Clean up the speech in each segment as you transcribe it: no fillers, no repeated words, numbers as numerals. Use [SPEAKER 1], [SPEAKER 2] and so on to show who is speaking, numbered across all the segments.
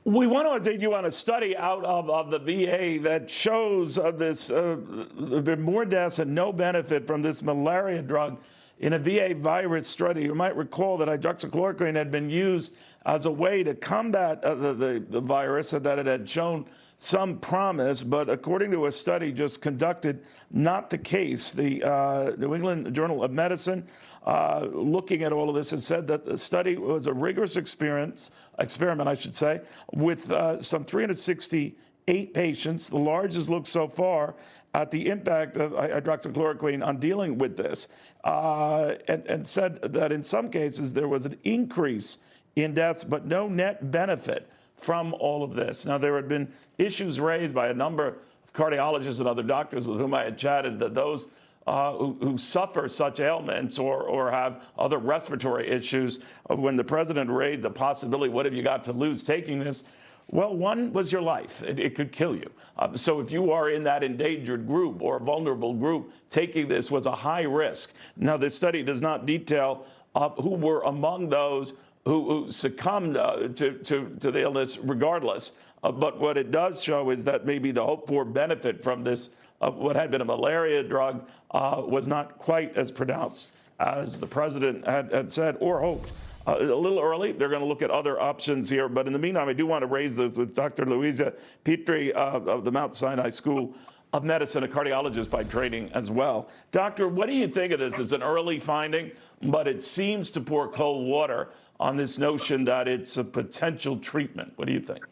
[SPEAKER 1] We want to take you on a study out of the VA that shows this more deaths and no benefit from this malaria drug in a VA virus study. You might recall that hydroxychloroquine had been used as a way to combat the virus and that it had shown some promise, but according to a study just conducted, not the case. The New England Journal of Medicine, looking at all of this, has said that the study was a rigorous experiment, I should say, with some 368 patients, the largest look so far at the impact of hydroxychloroquine on dealing with this, and said that in some cases there was an increase in deaths, but no net benefit from all of this. Now, there had been issues raised by a number of cardiologists and other doctors with whom I had chatted that those who suffer such ailments or have other respiratory issues, when the president raised the possibility, what have you got to lose taking this? Well, one was your life. It could kill you. So if you are in that endangered group or vulnerable group, taking this was a high risk. Now, this study does not detail who were among those who succumbed to the illness regardless. But what it does show is that maybe the hope for benefit from this, what had been a malaria drug, was not quite as pronounced as the president had said or hoped. A little early. They're going to look at other options here. But in the meantime, I do want to raise this with Dr. Luiza Petre of the Mount Sinai School of Medicine, a cardiologist by training as well. Doctor, what do you think of this? It's an early finding, but it seems to pour cold water on this notion that it's a potential treatment. What do you think?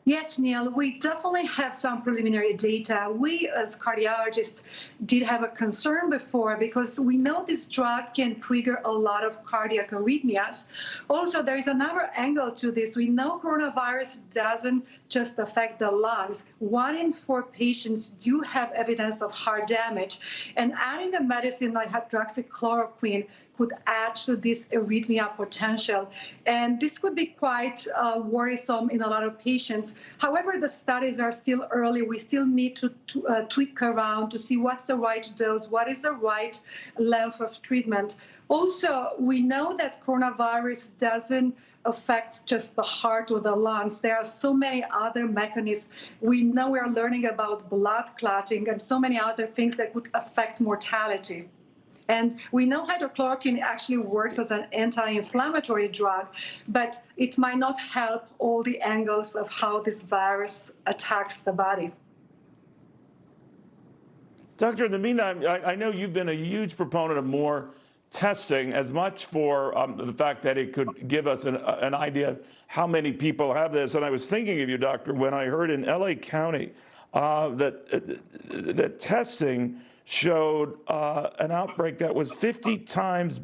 [SPEAKER 2] Yes, Neil, we definitely have some preliminary data. We, as cardiologists, did have a concern before because we know this drug can trigger a lot of cardiac arrhythmias. Also, there is another angle to this. We know coronavirus doesn't just affect the lungs. 1 in 4 patients do have evidence of heart damage. And adding a medicine like hydroxychloroquine could add to this arrhythmia potential. And this could be quite worrisome in a lot of patients. However, the studies are still early. We still need to tweak around to see what's the right dose, what is the right length of treatment. Also, we know that coronavirus doesn't affect just the heart or the lungs. There are so many other mechanisms. We know we're learning about blood clotting and so many other things that could affect mortality. And we know hydrochloroquine actually works as an anti-inflammatory drug, but it might not help all the angles of how this virus attacks the body.
[SPEAKER 1] Doctor, in the meantime, I know you've been a huge proponent of more testing, as much for the fact that it could give us an idea of how many people have this. And I was thinking of you, Doctor, when I heard in LA County that testing showed an outbreak that was 50 times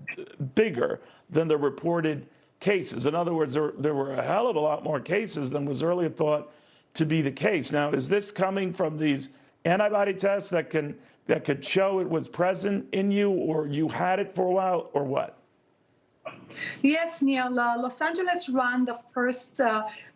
[SPEAKER 1] bigger than the reported cases. In other words, there were a hell of a lot more cases than was earlier thought to be the case. Now, is this coming from these antibody tests that could show it was present in you, or you had it for a while, or what?
[SPEAKER 2] Yes, Neil. Los Angeles ran the first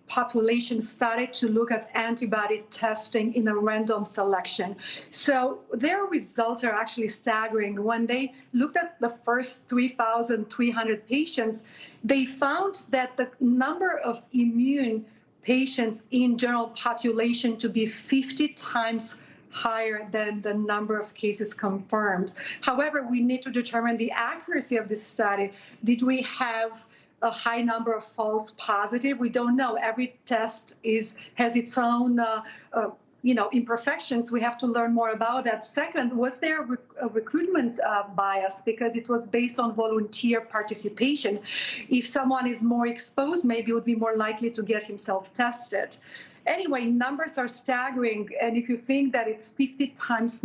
[SPEAKER 2] population study to look at antibody testing in a random selection. So their results are actually staggering. When they looked at the first 3,300 patients, they found that the number of immune patients in general population to be 50 times higher than the number of cases confirmed. However, we need to determine the accuracy of this study. Did we have a high number of false positive? We don't know. Every test has its own imperfections. We have to learn more about that. Second, was there a recruitment bias because it was based on volunteer participation? If someone is more exposed, maybe would be more likely to get himself tested. Anyway, numbers are staggering, and if you think that it's 50 times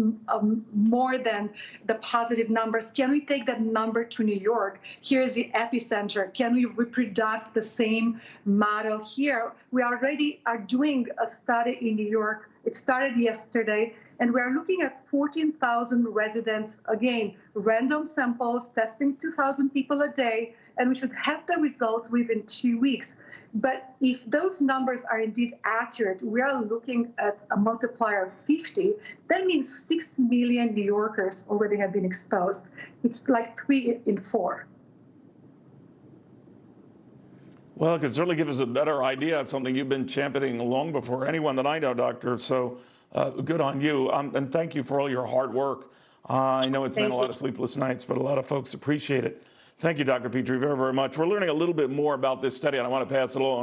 [SPEAKER 2] more than the positive numbers, can we take that number to New York? Here's the epicenter. Can we reproduce the same model here? We already are doing a study in New York. It started yesterday, and we're looking at 14,000 residents, again, random samples, testing 2,000 people a day, and we should have the results within 2 weeks. But if those numbers are indeed accurate, we are looking at a multiplier of 50. That means 6 million New Yorkers already have been exposed. It's like 3 in 4.
[SPEAKER 1] Well, it could certainly give us a better idea of something you've been championing long before anyone that I know, Doctor. So good on you. And thank you for all your hard work. I know it's meant a lot of sleepless nights, but a lot of folks appreciate it. Thank you, Dr. Petre, very, very much. We're learning a little bit more about this study, and I want to pass it along.